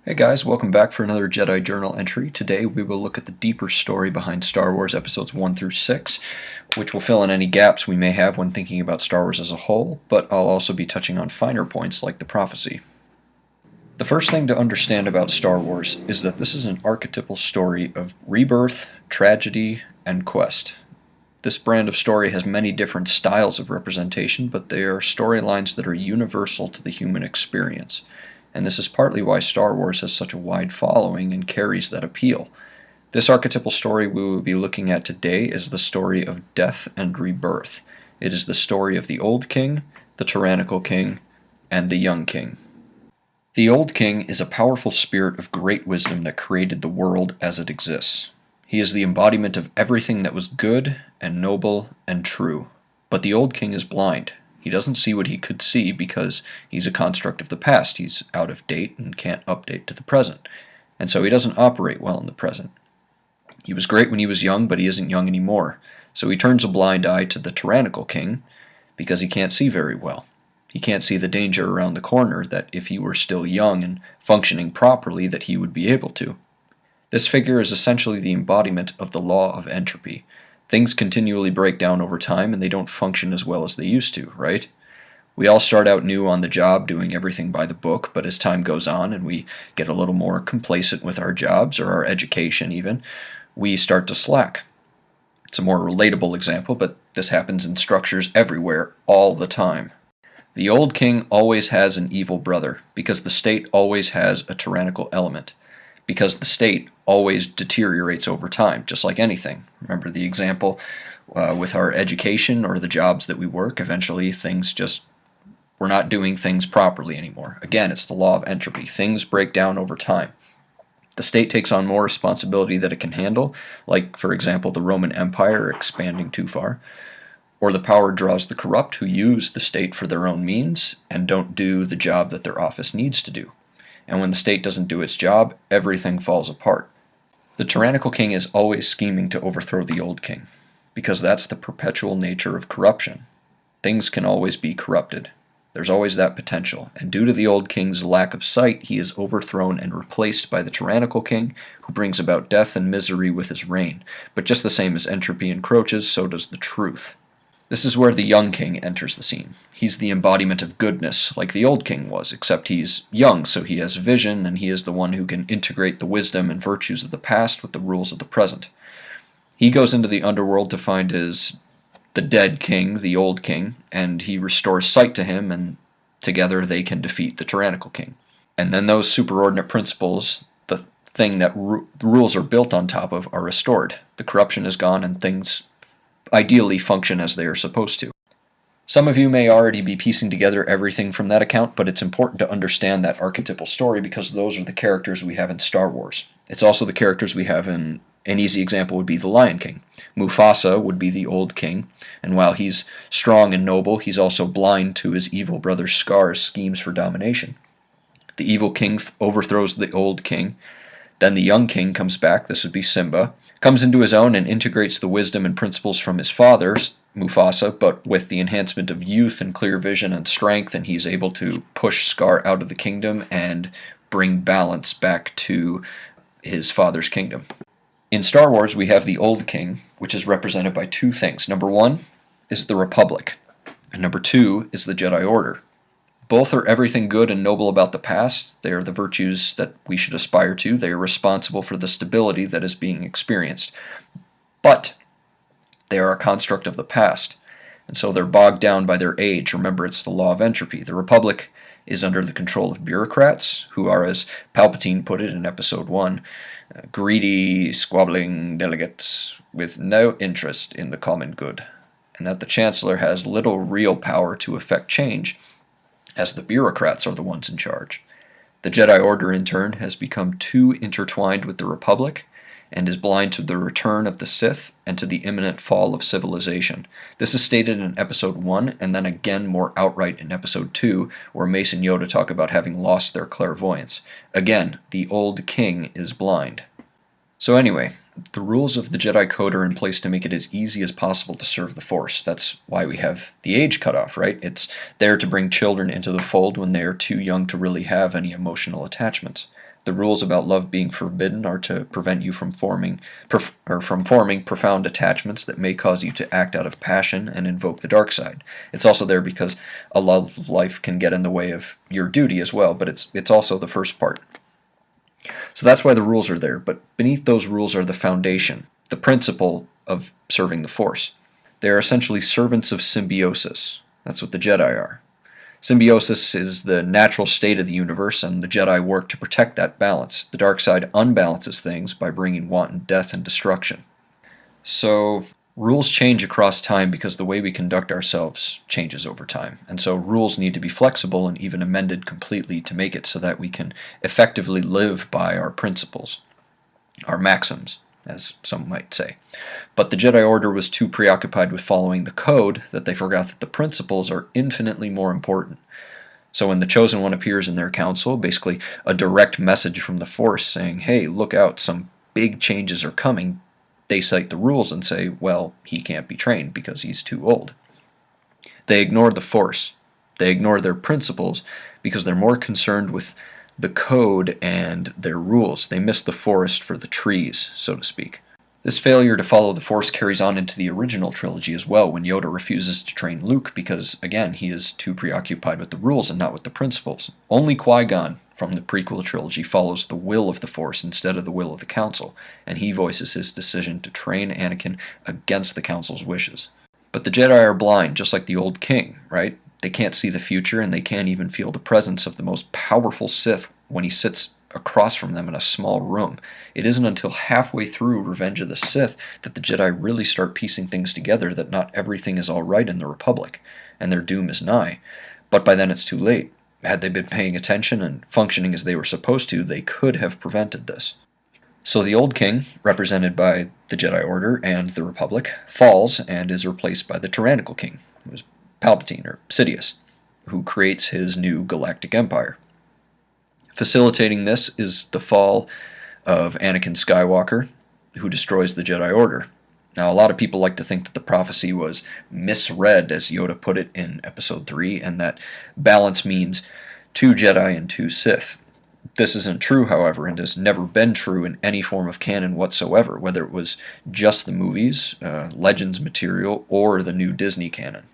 Hey guys, welcome back for another Jedi Journal entry. Today we will look at the deeper story behind Star Wars Episodes 1 through 6, which will fill in any gaps we may have when thinking about Star Wars as a whole, but I'll also be touching on finer points like the prophecy. The first thing to understand about Star Wars is that this is an archetypal story of rebirth, tragedy, and quest. This brand of story has many different styles of representation, but they are storylines that are universal to the human experience. And this is partly why Star Wars has such a wide following and carries that appeal. This archetypal story we will be looking at today is the story of death and rebirth. It is the story of the Old King, the tyrannical king, and the young king. The Old King is a powerful spirit of great wisdom that created the world as it exists. He is the embodiment of everything that was good and noble and true. But the Old King is blind. He doesn't see what he could see because he's a construct of the past. He's out of date and can't update to the present. And so he doesn't operate well in the present. He was great when he was young, but he isn't young anymore. So he turns a blind eye to the tyrannical king because he can't see very well. He can't see the danger around the corner that if he were still young and functioning properly that he would be able to. This figure is essentially the embodiment of the law of entropy. Things continually break down over time and they don't function as well as they used to, right? We all start out new on the job doing everything by the book, but as time goes on and we get a little more complacent with our jobs or our education even, we start to slack. It's a more relatable example, but this happens in structures everywhere all the time. The Old King always has an evil brother because the state always has a tyrannical element. Because the state always deteriorates over time, just like anything. Remember the example with our education or the jobs that we work, eventually we're not doing things properly anymore. Again, it's the law of entropy. Things break down over time. The state takes on more responsibility that it can handle, like, for example, the Roman Empire expanding too far, or the power draws the corrupt who use the state for their own means and don't do the job that their office needs to do. And when the state doesn't do its job, everything falls apart. The tyrannical king is always scheming to overthrow the old king, because that's the perpetual nature of corruption. Things can always be corrupted. There's always that potential, and due to the old king's lack of sight, he is overthrown and replaced by the tyrannical king, who brings about death and misery with his reign. But just the same as entropy encroaches, so does the truth. This is where the young king enters the scene. He's the embodiment of goodness, like the old king was, except he's young, so he has vision, and he is the one who can integrate the wisdom and virtues of the past with the rules of the present. He goes into the underworld to find the dead king, the old king, and he restores sight to him, and together they can defeat the tyrannical king. And then those superordinate principles, the thing that the rules are built on top of, are restored. The corruption is gone, and things ideally function as they are supposed to. Some of you may already be piecing together everything from that account, but it's important to understand that archetypal story because those are the characters we have in Star Wars. It's also the characters we have in, an easy example would be the Lion King. Mufasa would be the old king, and while he's strong and noble, he's also blind to his evil brother Scar's schemes for domination. The evil king overthrows the old king, then the young king comes back, this would be Simba, comes into his own and integrates the wisdom and principles from his father, Mufasa, but with the enhancement of youth and clear vision and strength, and he's able to push Scar out of the kingdom and bring balance back to his father's kingdom. In Star Wars, we have the Old King, which is represented by two things. Number one is the Republic, and number two is the Jedi Order. Both are everything good and noble about the past. They are the virtues that we should aspire to. They are responsible for the stability that is being experienced. But they are a construct of the past, and so they're bogged down by their age. Remember, it's the law of entropy. The Republic is under the control of bureaucrats, who are, as Palpatine put it in Episode 1, greedy, squabbling delegates with no interest in the common good, and that the Chancellor has little real power to effect change, as the bureaucrats are the ones in charge. The Jedi Order, in turn, has become too intertwined with the Republic and is blind to the return of the Sith and to the imminent fall of civilization. This is stated in Episode 1 and then again more outright in Episode 2, where Mace and Yoda talk about having lost their clairvoyance. Again, the old king is blind. So anyway, the rules of the Jedi Code are in place to make it as easy as possible to serve the Force. That's why we have the age cutoff, right? It's there to bring children into the fold when they are too young to really have any emotional attachments. The rules about love being forbidden are to prevent you from forming profound attachments that may cause you to act out of passion and invoke the dark side. It's also there because a love of life can get in the way of your duty as well, but it's also the first part. So that's why the rules are there, but beneath those rules are the foundation, the principle of serving the Force. They are essentially servants of symbiosis. That's what the Jedi are. Symbiosis is the natural state of the universe, and the Jedi work to protect that balance. The dark side unbalances things by bringing wanton death and destruction. So, rules change across time because the way we conduct ourselves changes over time. And so rules need to be flexible and even amended completely to make it so that we can effectively live by our principles, our maxims, as some might say. But the Jedi Order was too preoccupied with following the code that they forgot that the principles are infinitely more important. So when the Chosen One appears in their council, basically a direct message from the Force saying, hey, look out, some big changes are coming, they cite the rules and say, well, he can't be trained because he's too old. They ignore the Force. They ignore their principles because they're more concerned with the code and their rules. They miss the forest for the trees, so to speak. This failure to follow the Force carries on into the original trilogy as well, when Yoda refuses to train Luke because, again, he is too preoccupied with the rules and not with the principles. Only Qui-Gon from the prequel trilogy follows the will of the Force instead of the will of the Council, and he voices his decision to train Anakin against the Council's wishes. But the Jedi are blind, just like the old king, right? They can't see the future, and they can't even feel the presence of the most powerful Sith when he sits across from them in a small room. It isn't until halfway through Revenge of the Sith that the Jedi really start piecing things together that not everything is all right in the Republic, and their doom is nigh. But by then it's too late. Had they been paying attention and functioning as they were supposed to, they could have prevented this. So the old king, represented by the Jedi Order and the Republic, falls and is replaced by the tyrannical king, who is Palpatine, or Sidious, who creates his new galactic empire. Facilitating this is the fall of Anakin Skywalker, who destroys the Jedi Order. Now, a lot of people like to think that the prophecy was misread, as Yoda put it in Episode 3, and that balance means 2 Jedi and 2 Sith. This isn't true, however, and has never been true in any form of canon whatsoever, whether it was just the movies, Legends material, or the new Disney canon.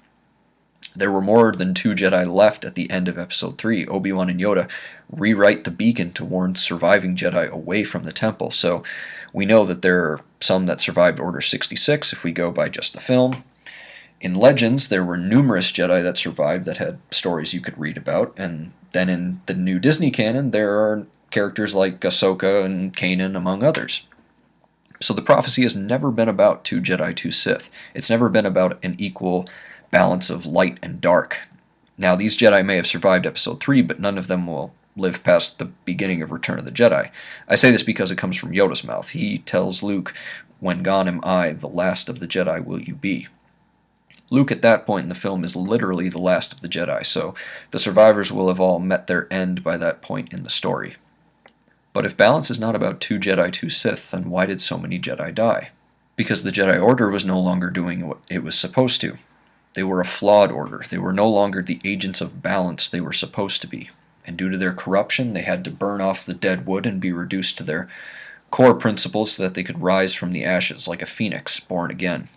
There were more than 2 Jedi left at the end of Episode 3. Obi-Wan and Yoda rewrite the beacon to warn surviving Jedi away from the temple, so we know that there are some that survived Order 66 if we go by just the film. In Legends, there were numerous Jedi that survived that had stories you could read about, and then in the new Disney canon, there are characters like Ahsoka and Kanan, among others. So the prophecy has never been about 2 Jedi, 2 Sith. It's never been about an equal balance of light and dark. Now, these Jedi may have survived Episode 3, but none of them will live past the beginning of Return of the Jedi. I say this because it comes from Yoda's mouth. He tells Luke, "When gone am I, the last of the Jedi will you be." Luke at that point in the film is literally the last of the Jedi, so the survivors will have all met their end by that point in the story. But if balance is not about 2 Jedi, 2 Sith, then why did so many Jedi die? Because the Jedi Order was no longer doing what it was supposed to. They were a flawed order. They were no longer the agents of balance they were supposed to be. And due to their corruption, they had to burn off the dead wood and be reduced to their core principles so that they could rise from the ashes like a phoenix born again.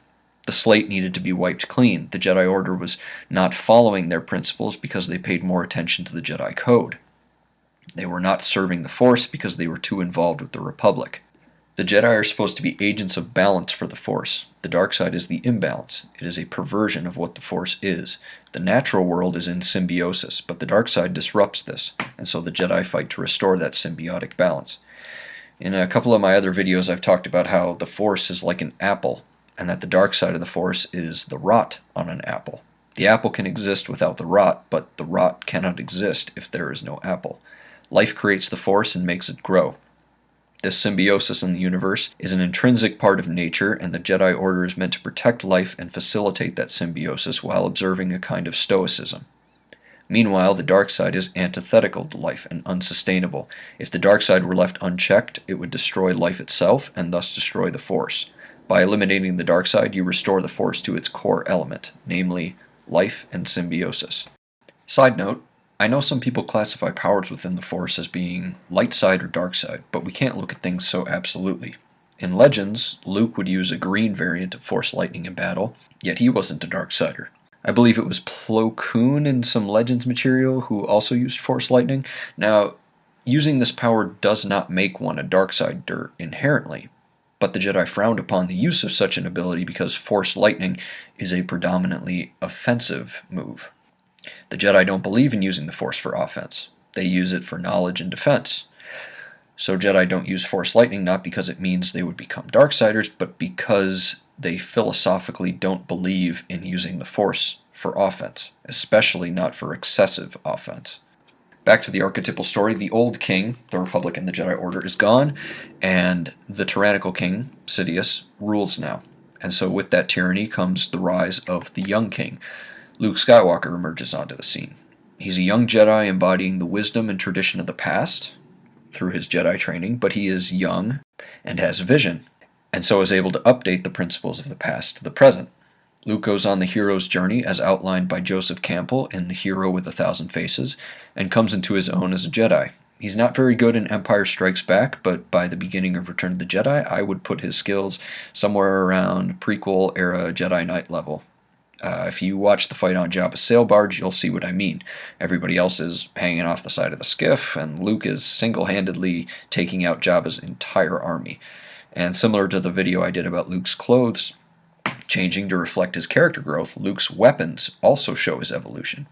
The slate needed to be wiped clean. The Jedi Order was not following their principles because they paid more attention to the Jedi Code. They were not serving the Force because they were too involved with the Republic. The Jedi are supposed to be agents of balance for the Force. The dark side is the imbalance. It is a perversion of what the Force is. The natural world is in symbiosis, but the dark side disrupts this, and so the Jedi fight to restore that symbiotic balance. In a couple of my other videos, I've talked about how the Force is like an apple, and that the dark side of the Force is the rot on an apple. The apple can exist without the rot, but the rot cannot exist if there is no apple. Life creates the Force and makes it grow. This symbiosis in the universe is an intrinsic part of nature, and the Jedi Order is meant to protect life and facilitate that symbiosis while observing a kind of stoicism. Meanwhile, the dark side is antithetical to life and unsustainable. If the dark side were left unchecked, it would destroy life itself and thus destroy the Force. By eliminating the dark side, you restore the Force to its core element, namely life and symbiosis. Side note, I know some people classify powers within the Force as being light side or dark side, but we can't look at things so absolutely. In Legends, Luke would use a green variant of Force lightning in battle, yet he wasn't a dark sider. I believe it was Plo Koon in some Legends material who also used Force lightning. Now, using this power does not make one a dark sider inherently, but the Jedi frowned upon the use of such an ability because Force lightning is a predominantly offensive move. The Jedi don't believe in using the Force for offense. They use it for knowledge and defense. So Jedi don't use Force lightning not because it means they would become Darksiders, but because they philosophically don't believe in using the Force for offense, especially not for excessive offense. Back to the archetypal story, the old king, the Republic and the Jedi Order, is gone, and the tyrannical king, Sidious, rules now. And so with that tyranny comes the rise of the young king. Luke Skywalker emerges onto the scene. He's a young Jedi embodying the wisdom and tradition of the past through his Jedi training, but he is young and has vision, and so is able to update the principles of the past to the present. Luke goes on the hero's journey as outlined by Joseph Campbell in The Hero with a Thousand Faces, and comes into his own as a Jedi. He's not very good in Empire Strikes Back, but by the beginning of Return of the Jedi, I would put his skills somewhere around prequel-era Jedi Knight level. If you watch the fight on Jabba's sail barge, you'll see what I mean. Everybody else is hanging off the side of the skiff, and Luke is single-handedly taking out Jabba's entire army. And similar to the video I did about Luke's clothes changing to reflect his character growth, Luke's weapons also show his evolution.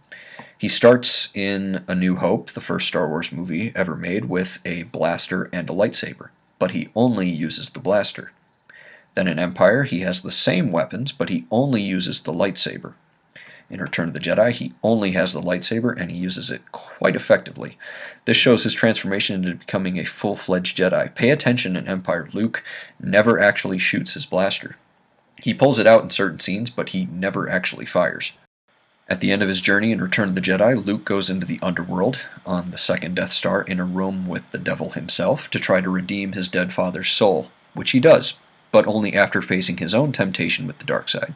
He starts in A New Hope, the first Star Wars movie ever made, with a blaster and a lightsaber, but he only uses the blaster. Then in Empire, he has the same weapons, but he only uses the lightsaber. In Return of the Jedi, he only has the lightsaber, and he uses it quite effectively. This shows his transformation into becoming a full-fledged Jedi. Pay attention in Empire. Luke never actually shoots his blaster. He pulls it out in certain scenes, but he never actually fires. At the end of his journey in Return of the Jedi, Luke goes into the underworld on the second Death Star in a room with the devil himself to try to redeem his dead father's soul, which he does, but only after facing his own temptation with the dark side.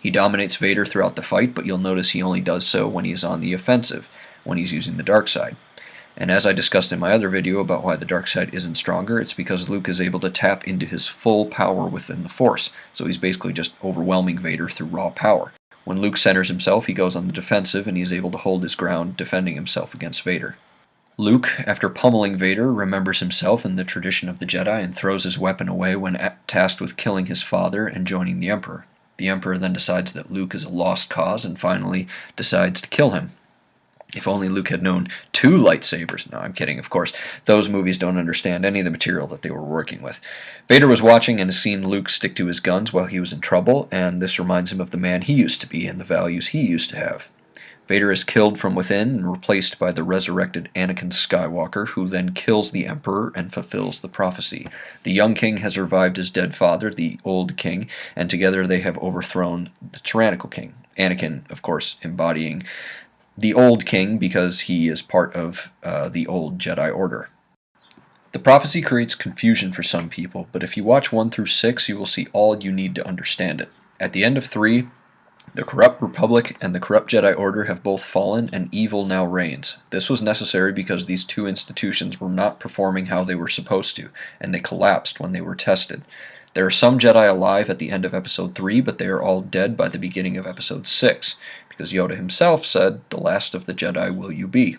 He dominates Vader throughout the fight, but you'll notice he only does so when he is on the offensive, when he's using the dark side. And as I discussed in my other video about why the dark side isn't stronger, it's because Luke is able to tap into his full power within the Force, so he's basically just overwhelming Vader through raw power. When Luke centers himself, he goes on the defensive, and he's able to hold his ground, defending himself against Vader. Luke, after pummeling Vader, remembers himself in the tradition of the Jedi and throws his weapon away when tasked with killing his father and joining the Emperor. The Emperor then decides that Luke is a lost cause and finally decides to kill him. If only Luke had known 2 lightsabers. No, I'm kidding, of course. Those movies don't understand any of the material that they were working with. Vader was watching and has seen Luke stick to his guns while he was in trouble, and this reminds him of the man he used to be and the values he used to have. Vader is killed from within and replaced by the resurrected Anakin Skywalker, who then kills the Emperor and fulfills the prophecy. The young king has revived his dead father, the old king, and together they have overthrown the tyrannical king. Anakin, of course, embodying the old king because he is part of the old Jedi Order. The prophecy creates confusion for some people, but if you watch 1 through 6, you will see all you need to understand it. At the end of 3, the corrupt Republic and the corrupt Jedi Order have both fallen, and evil now reigns. This was necessary because these 2 institutions were not performing how they were supposed to, and they collapsed when they were tested. There are some Jedi alive at the end of Episode 3, but they are all dead by the beginning of Episode 6, because Yoda himself said, "The last of the Jedi will you be."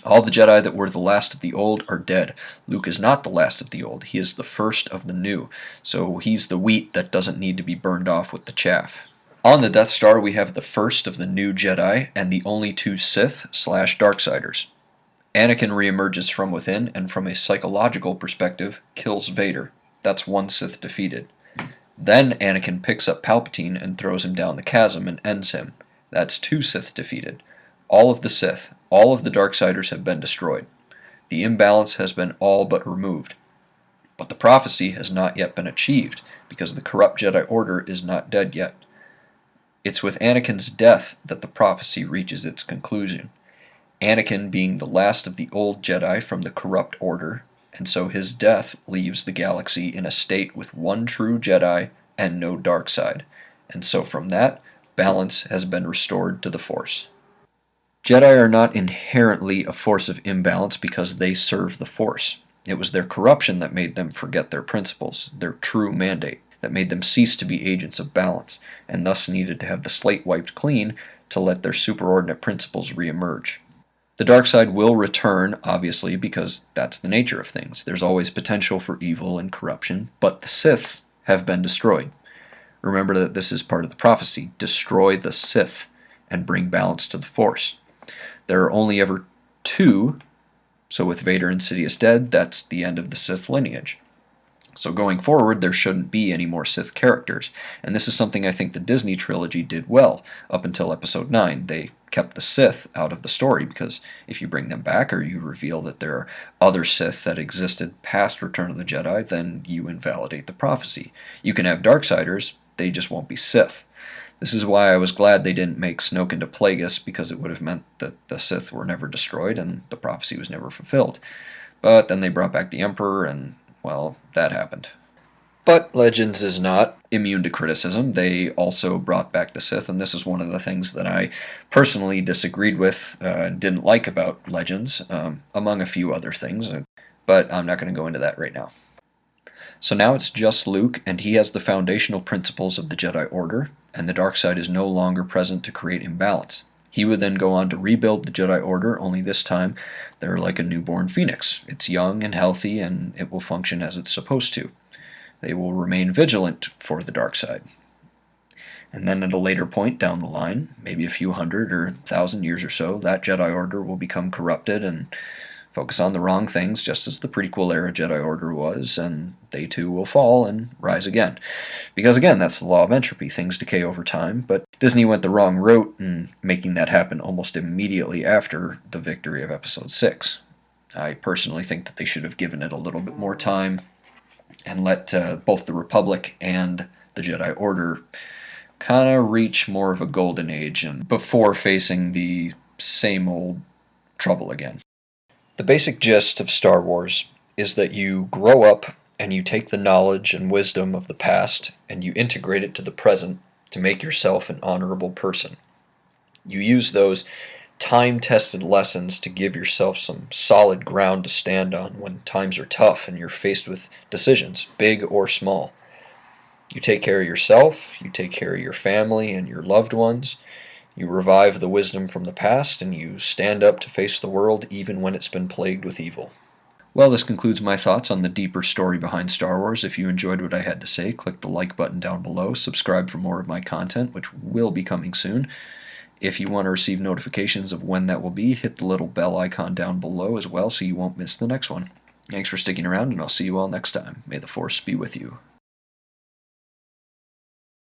All the Jedi that were the last of the old are dead. Luke is not the last of the old. He is the first of the new, so he's the wheat that doesn't need to be burned off with the chaff. On the Death Star, we have the first of the new Jedi and the only 2 Sith/Darksiders. Anakin reemerges from within and from a psychological perspective kills Vader. That's 1 Sith defeated. Then Anakin picks up Palpatine and throws him down the chasm and ends him. That's 2 Sith defeated. All of the Sith, all of the Darksiders have been destroyed. The imbalance has been all but removed. But the prophecy has not yet been achieved, because the corrupt Jedi Order is not dead yet. It's with Anakin's death that the prophecy reaches its conclusion. Anakin being the last of the old Jedi from the corrupt order, and so his death leaves the galaxy in a state with 1 true Jedi and no dark side. And so from that, balance has been restored to the Force. Jedi are not inherently a force of imbalance because they serve the Force. It was their corruption that made them forget their principles, their true mandate, that made them cease to be agents of balance, and thus needed to have the slate wiped clean to let their superordinate principles reemerge. The dark side will return, obviously, because that's the nature of things. There's always potential for evil and corruption, but the Sith have been destroyed. Remember that this is part of the prophecy. Destroy the Sith and bring balance to the Force. There are only ever two, so with Vader and Sidious dead, that's the end of the Sith lineage. So going forward, there shouldn't be any more Sith characters. And this is something I think the Disney trilogy did well up until Episode 9. They kept the Sith out of the story because if you bring them back or you reveal that there are other Sith that existed past Return of the Jedi, then you invalidate the prophecy. You can have Darksiders, they just won't be Sith. This is why I was glad they didn't make Snoke into Plagueis, because it would have meant that the Sith were never destroyed and the prophecy was never fulfilled. But then they brought back the Emperor and, well, that happened. But Legends is not immune to criticism. They also brought back the Sith, and this is one of the things that I personally disagreed with and didn't like about Legends, among a few other things. But I'm not going to go into that right now. So now it's just Luke, and he has the foundational principles of the Jedi Order, and the dark side is no longer present to create imbalance. He would then go on to rebuild the Jedi Order, only this time they're like a newborn phoenix. It's young and healthy, and it will function as it's supposed to. They will remain vigilant for the dark side. And then at a later point down the line, maybe a few hundred or 1,000 years or so, that Jedi Order will become corrupted and focus on the wrong things, just as the prequel-era Jedi Order was, and they too will fall and rise again. Because again, that's the law of entropy. Things decay over time, but Disney went the wrong route in making that happen almost immediately after the victory of Episode 6. I personally think that they should have given it a little bit more time and let both the Republic and the Jedi Order kind of reach more of a golden age and before facing the same old trouble again. The basic gist of Star Wars is that you grow up and you take the knowledge and wisdom of the past and you integrate it to the present to make yourself an honorable person. You use those time-tested lessons to give yourself some solid ground to stand on when times are tough and you're faced with decisions, big or small. You take care of yourself, you take care of your family and your loved ones. You revive the wisdom from the past, and you stand up to face the world even when it's been plagued with evil. Well, this concludes my thoughts on the deeper story behind Star Wars. If you enjoyed what I had to say, click the like button down below. Subscribe for more of my content, which will be coming soon. If you want to receive notifications of when that will be, hit the little bell icon down below as well so you won't miss the next one. Thanks for sticking around, and I'll see you all next time. May the Force be with you.